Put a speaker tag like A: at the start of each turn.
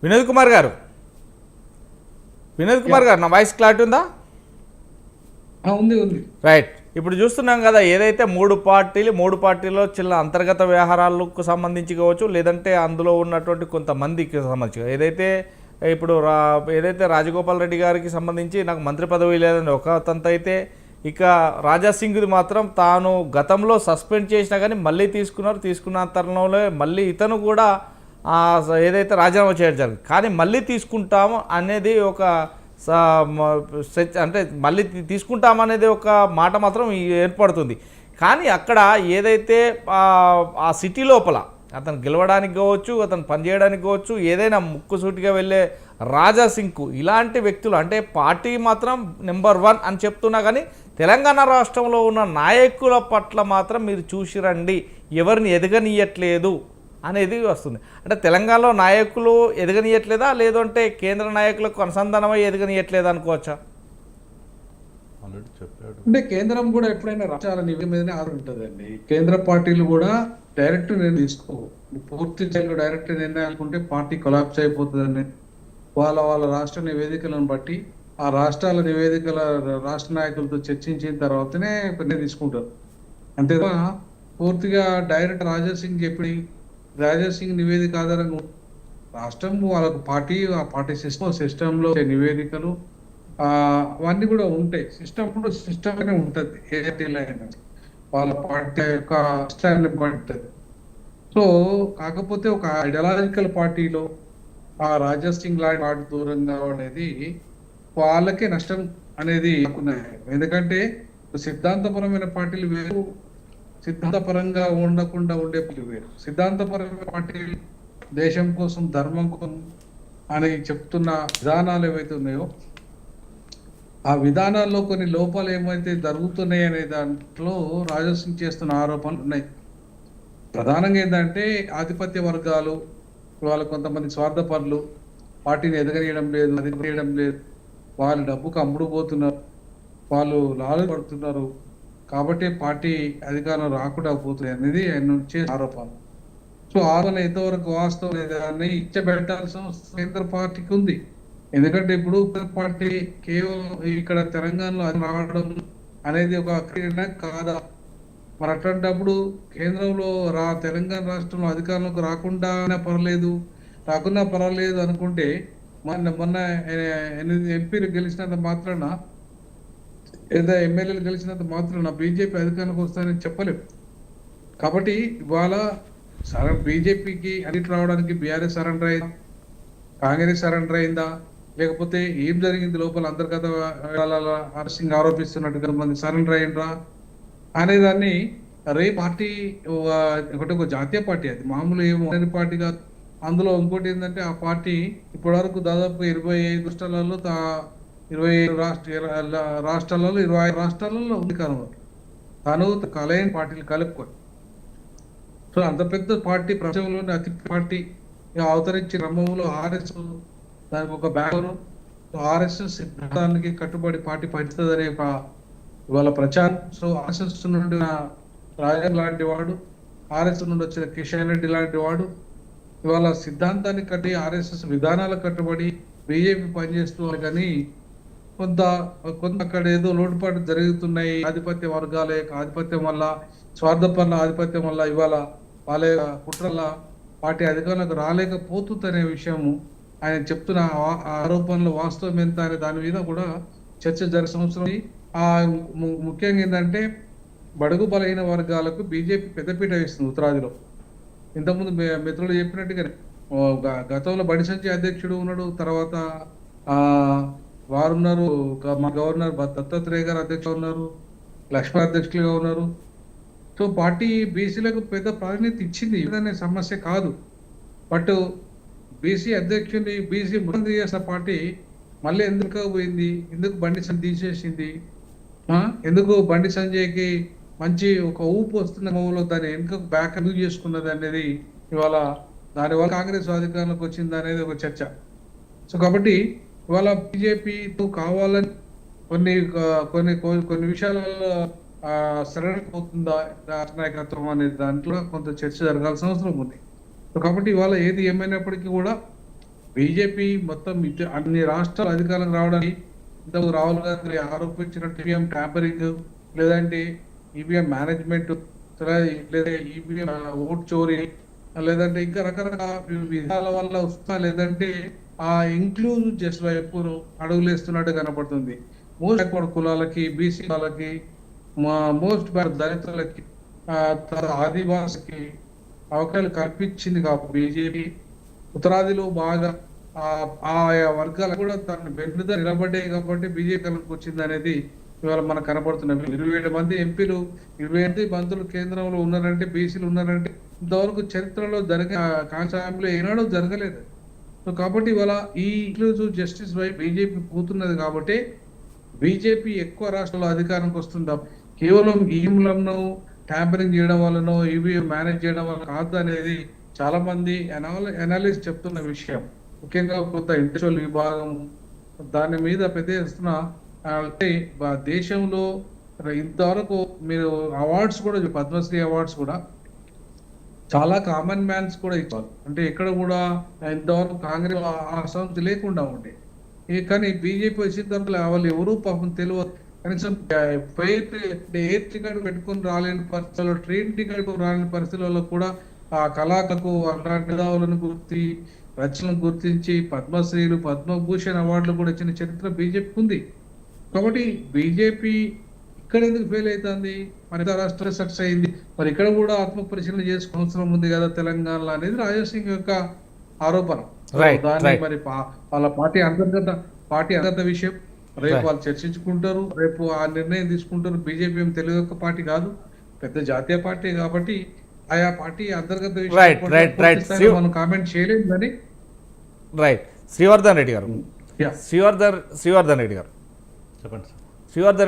A: వినోద్ కుమార్ గారు, నా voice clarity ఉందా?
B: ఉంది ఉంది.
A: రైట్. ఇప్పుడు చూస్తున్నాం కదా, ఏదైతే మూడు పార్టీలో చిన్న అంతర్గత వ్యవహారాలకు సంబంధించి కావచ్చు, లేదంటే అందులో ఉన్నటువంటి కొంతమందికి సంబంధించి, ఏదైతే రాజగోపాల్ రెడ్డి గారికి సంబంధించి నాకు మంత్రి పదవి లేదని ఒక తంత అయితే, ఇక రాజాసింగ్ది మాత్రం తాను గతంలో సస్పెండ్ చేసినా కానీ మళ్ళీ తీసుకున్న తరుణంలో మళ్ళీ ఇతను కూడా ఏదైతే రాజీనామా చేయడం జరిగింది. కానీ మళ్ళీ తీసుకుంటాము అనేది అంటే మళ్ళీ తీసుకుంటామనేది ఒక మాట మాత్రం ఏర్పడుతుంది. కానీ అక్కడ ఏదైతే ఆ సిటీ లోపల అతను గెలవడానికి కావచ్చు, అతను పనిచేయడానికి కావచ్చు, ఏదైనా ముక్కుసూటిగా వెళ్ళే రాజాసింగ్కు ఇలాంటి వ్యక్తులు అంటే పార్టీ మాత్రం నెంబర్ 1 అని చెప్తున్నా కానీ తెలంగాణ రాష్ట్రంలో ఉన్న నాయకుల పట్ల మాత్రం మీరు చూసిరండి ఎవరిని ఎదగనీయట్లేదు అనేది వస్తుంది. అంటే తెలంగాణలో నాయకులు ఎదగనీయట్లేదా, లేదంటే కేంద్ర నాయకులకు అనుసంధానమై ఎదగనీయట్లేదా అనుకోవచ్చా?
B: అంటే కేంద్రం కూడా ఎప్పుడైనా రాష్ట్రాల నివేదిక మీదనే ఆధార ఉంటుందండి. కేంద్ర పార్టీలు కూడా డైరెక్ట్ నిర్ణయం తీసుకోవు. పూర్తి స్థాయిలో డైరెక్ట్ నిర్ణయం అనుకుంటే పార్టీ కొలాప్స్ అయిపోతుందని వాళ్ళ రాష్ట్ర నివేదికలను బట్టి ఆ రాష్ట్రాల నివేదికల రాష్ట్ర నాయకులతో చర్చించిన తర్వాతనే నిర్ణయం తీసుకుంటారు. అంతేగా పూర్తిగా డైరెక్ట్ రాజాసింగ్ నివేదిక ఆధారంగా రాష్ట్రం వాళ్ళకు ఆ పార్టీ సిస్టంలో నివేదికలు అవన్నీ కూడా ఉంటాయి. సిస్టమ్ అనే ఉంటుంది. ఏదైనా వాళ్ళ పార్టీ యొక్క ఇష్టాన్ని పడుతుంది. సో కాకపోతే ఒక ఐడియాలజికల్ పార్టీలో ఆ రాజాసింగ్ లాంటి పార్టీ దూరంగా అనేది వాళ్ళకే నష్టం అనేది ఎందుకంటే సిద్ధాంతపరమైన పార్టీలు వేరు, సిద్ధాంతపరంగా ఉండకుండా ఉండే పార్టీలు వేరు. సిద్ధాంతపరమైన పార్టీలు దేశం కోసం, ధర్మం కోసం అని చెప్తున్న విధానాలు ఏవైతే ఉన్నాయో ఆ విధానాల్లో కొన్ని లోపాలు ఏమైతే జరుగుతున్నాయి అనే దాంట్లో రాజాసింగ్ చేస్తున్న ఆరోపణలు ఉన్నాయి. ప్రధానంగా ఏంటంటే ఆధిపత్య వర్గాలు, వాళ్ళ కొంతమంది స్వార్థపరులు పార్టీని ఎదగనీయడం లేదు, వాళ్ళ డబ్బుకు అమ్ముడుపోతున్నారు, వాళ్ళు లాలు పడుతున్నారు కాబట్టి పార్టీ అధికారం రాకుండా పోతుంది అనేది ఆయన చేసే ఆరోపణ. సో ఆరోపణ ఎంతవరకు వాస్తవం లేదని ఇచ్చబెట్టాల్సిన కేంద్ర పార్టీకి ఉంది. ఎందుకంటే ఇప్పుడు పార్టీ కేవలం ఇక్కడ తెలంగాణలో రావడం అనేది ఒక క్రీడ కాదా? మరి అట్లాంటప్పుడు కేంద్రంలో తెలంగాణ రాష్ట్రంలో అధికారంలోకి రాకుండా పర్వాలేదు అనుకుంటే మొన్న ఎంపీలు గెలిచినంత మాత్రాన లేదా ఎమ్మెల్యేలు గెలిచినంత మాత్రాన బీజేపీ అధికారంలోకి వస్తారని చెప్పలేము. కాబట్టి ఇవాళ బీజేపీకి అన్నిటి రావడానికి బీఆర్ఎస్ సరెండర్ అయిందా, కాంగ్రెస్ సరెండర్ అయిందా, లేకపోతే ఏం జరిగింది లోపల అంతర్గత సింగ్ ఆరోపిస్తున్నట్టు కొంతమంది సరెండర్ అయ్యిండ్రా అనేదాన్ని పార్టీ ఒక జాతీయ పార్టీ, అది మామూలు ఏమో పార్టీ కాదు. అందులో ఇంకోటి ఏంటంటే ఆ పార్టీ ఇప్పటి వరకు దాదాపు 25 రాష్ట్రాలలో 25 రాష్ట్రాలలో ఉంది కనుక తను కలయని పార్టీలు కలుపుకొని, సో అంత పెద్ద పార్టీ ప్రపంచంలోని అతి పార్టీ అవతరించిన క్రమంలో ఆర్ఎస్ దానికి ఒక బ్యాక్గ్రౌండ్, ఆర్ఎస్ఎస్ సిద్ధాంతానికి కట్టుబడి పార్టీ పడుతుందనే ఒక ఇవాళ ప్రచారం. సో ఆర్ఎస్ఎస్ నుండి రాజన్ లాంటి వాడు, ఆర్ఎస్ నుండి వచ్చిన కిషన్ రెడ్డి లాంటి వాడు ఇవాళ సిద్ధాంతాన్ని కట్టి ఆర్ఎస్ఎస్ విధానాలకు కట్టుబడి బీజేపీ పనిచేస్తున్నారు. కానీ కొంత అక్కడ ఏదో లోటుపాటు జరుగుతున్నాయి. ఆధిపత్య వర్గాల యొక్క ఆధిపత్యం వల్ల, స్వార్థపరుల ఆధిపత్యం వల్ల ఇవాళ వాళ్ళ కుట్రల పార్టీ అధికారులకు రాలేకపోతుందనే విషయము ఆయన చెప్తున్న ఆరోపణలు వాస్తవం ఎంత అనే దాని మీద కూడా చర్చ జరిగే అవసరం. ముఖ్యంగా ఏంటంటే బడుగు బలహీన వర్గాలకు బీజేపీ పెద్దపీట వేస్తుంది ఉత్తరాదిలో. ఇంతకుముందు మిత్రులు చెప్పినట్టుగా గతంలో బండి సంజయ్ అధ్యక్షుడు ఉన్నాడు, తర్వాత వారున్నారు, మా గవర్నర్ దత్తాత్రేయ గారు అధ్యక్షులు ఉన్నారు, లక్ష్మీ అధ్యక్షులుగా ఉన్నారు. సో పార్టీ బీసీలకు పెద్ద ప్రాధాన్యత ఇచ్చింది, ఇదనే సమస్య కాదు. బట్ బీసీ అధ్యక్షుడిని బీసీ ముఖ్యమంత్రి చేసిన పార్టీ మళ్ళీ ఎందుకు పోయింది, ఎందుకు బండి సంజయ్ తీసేసింది, ఎందుకు బండి సంజయ్కి మంచి ఒక ఊపు వస్తున్న క్రమంలో దాన్ని వెనుక బ్యాక్ ఎందుకు చేసుకున్నది అనేది ఇవాళ దానివల్ల కాంగ్రెస్ అధికారంలోకి వచ్చింది అనేది ఒక చర్చ. సో కాబట్టి ఇవాళ బీజేపీతో కావాలని కొన్ని విషయాలలో సరైనపోతుందా రాష్ట్ర నాయకత్వం అనే దాంట్లో కొంత చర్చ జరగాల్సిన అవసరం ఉంది. సో కాబట్టి ఇవాళ ఏది ఏమైనప్పటికీ కూడా బీజేపీ మొత్తం అన్ని రాష్ట్రాలు అధికారంలో రావడానికి ఇంతకు రాహుల్ గాంధీ ఆరోపించినట్టు ఈవీఎం ట్యాంపరింగ్, లేదంటే ఈవీఎం మేనేజ్మెంట్, లేదా ఈవీఎం ఓట్ చోరీ, లేదంటే ఇంకా రకరకాల విధాల వల్ల వస్తా, లేదంటే ఆ ఇంక్లూజివ్ జస్ట్ వైపు అడుగులేస్తున్నట్టు కనపడుతుంది. మోస్ట్ బ్యాక్వర్డ్ కులాలకి, బీసీ వాళ్ళకి, మోస్ట్ దళితులకి, ఆదివాసికి అవకాశాలు కల్పించింది కాబట్టి బీజేపీ ఉత్తరాదిలో బాగా ఆయా వర్గాలు కూడా తన వెన్నుద నిలబడ్డాయి కాబట్టి బీజేపీ వచ్చింది అనేది ఇవాళ మనకు కనబడుతున్నాయి. 27 మంది ఎంపీలు, 28 మంత్రులు కేంద్రంలో ఉన్నారంటే, బీసీలు ఉన్నారంటే ఇంతవరకు చరిత్రలో జరిగే కాంగ్రెస్ ఏనాడో జరగలేదు. సో కాబట్టి ఇవాళ ఈ ఇంక్లూజివ్ జస్టిస్ వై బీజేపీ పోతున్నది కాబట్టి బీజేపీ ఎక్కువ రాష్ట్రాల్లో అధికారానికి వస్తుందా, కేవలం ఈవీఎంలను ట్యాంపరింగ్ చేయడం వల్లనో ఈవీఎం మేనేజ్ చేయడం వల్ల కాదు అనేది చాలా మంది అనాలిస్ట్ చెప్తున్న విషయం. ముఖ్యంగా కొంత ఇంటెలెక్చువల్ విభాగం దాని మీద పెద్ద ఎత్తున అంటే దేశంలో ఇంతవరకు మీరు అవార్డ్స్ కూడా, పద్మశ్రీ అవార్డ్స్ కూడా చాలా కామన్ మ్యాన్స్ కూడా ఇచ్చారు. అంటే ఎక్కడ కూడా ఇంతవరకు కాంగ్రెస్ అసంతృప్తి లేకుండా ఉండే, కానీ బీజేపీ వచ్చిన తర్వాత వాళ్ళు ఎవరు పాపం తెలియదు. కనీసం ఎయిర్ టికెట్ పెట్టుకుని రాలేని పరిస్థితుల్లో, ట్రైన్ టికెట్ రాలేని పరిస్థితుల్లో కూడా ఆ కళాకారులకు అలాంటి మేధావులను రచనలను గుర్తించి పద్మశ్రీలు, పద్మభూషణ్ అవార్డులు కూడా ఇచ్చిన చరిత్ర బీజేపీకి ఉంది. కాబట్టి బీజేపీ ఇక్కడ ఎందుకు ఫెయిల్ అవుతుంది, మరి రాష్ట్రాలు సక్సెస్ అయింది, మరి ఇక్కడ కూడా ఆత్మ పరిశీలన చేసుకునే అవసరం ఉంది కదా తెలంగాణలో అనేది రాజాసింగ్ యొక్క ఆరోపణ. దాన్ని మరి వాళ్ళ పార్టీ అంతర్గత విషయం రేపు వాళ్ళు చర్చించుకుంటారు, రేపు ఆ నిర్ణయం తీసుకుంటారు. బీజేపీ ఏం తెలుగు యొక్క పార్టీ కాదు, పెద్ద జాతీయ పార్టీ కాబట్టి ఆయా పార్టీ అంతర్గత విషయం మనం కామెంట్ చేయలేదు. కానీ
A: రైట్ శ్రీవర్ధన్ రెడ్డి గారు, శ్రీవర్ధన్ రెడ్డి గారు
C: చెప్పండి సార్.
A: శ్రీవర్ధన్